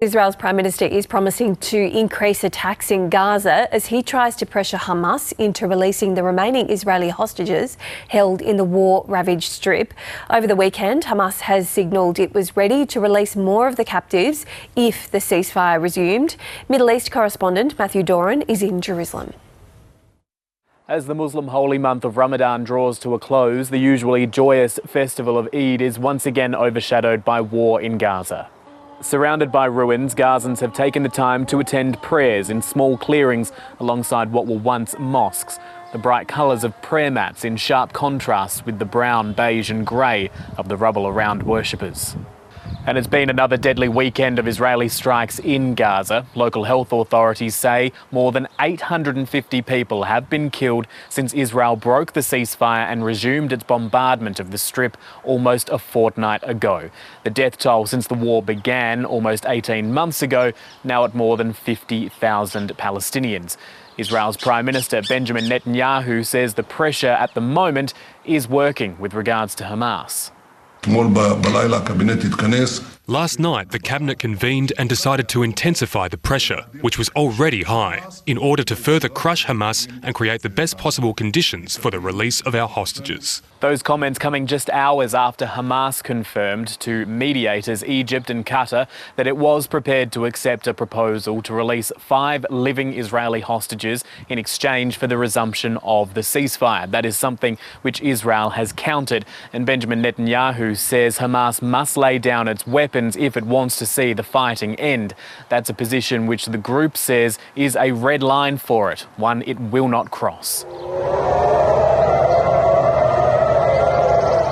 Israel's Prime Minister is promising to increase attacks in Gaza as he tries to pressure Hamas into releasing the remaining Israeli hostages held in the war-ravaged Strip. Over the weekend, Hamas has signalled it was ready to release more of the captives if the ceasefire resumed. Middle East correspondent Matthew Doran is in Jerusalem. As the Muslim holy month of Ramadan draws to a close, the usually joyous festival of Eid is once again overshadowed by war in Gaza. Surrounded by ruins, Gazans have taken the time to attend prayers in small clearings alongside what were once mosques. The bright colours of prayer mats in sharp contrast with the brown, beige and grey of the rubble around worshippers. And it's been another deadly weekend of Israeli strikes in Gaza. Local health authorities say more than 850 people have been killed since Israel broke the ceasefire and resumed its bombardment of the Strip almost a fortnight ago. The death toll since the war began almost 18 months ago, now at more than 50,000 Palestinians. Israel's Prime Minister Benjamin Netanyahu says the pressure at the moment is working with regards to Hamas. Last night, the Cabinet convened and decided to intensify the pressure, which was already high, in order to further crush Hamas and create the best possible conditions for the release of our hostages. Those comments coming just hours after Hamas confirmed to mediators Egypt and Qatar that it was prepared to accept a proposal to release 5 living Israeli hostages in exchange for the resumption of the ceasefire. That is something which Israel has countered, and Benjamin Netanyahu says Hamas must lay down its weapons if it wants to see the fighting end. That's a position which the group says is a red line for it, one it will not cross.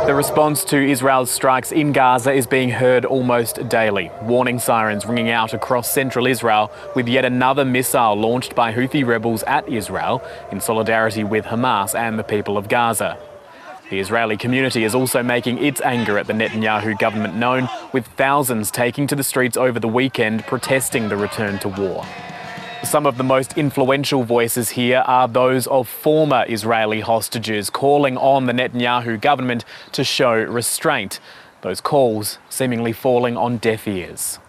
The response to Israel's strikes in Gaza is being heard almost daily. Warning sirens ringing out across central Israel with yet another missile launched by Houthi rebels at Israel in solidarity with Hamas and the people of Gaza. The Israeli community is also making its anger at the Netanyahu government known, with thousands taking to the streets over the weekend protesting the return to war. Some of the most influential voices here are those of former Israeli hostages calling on the Netanyahu government to show restraint. Those calls seemingly falling on deaf ears.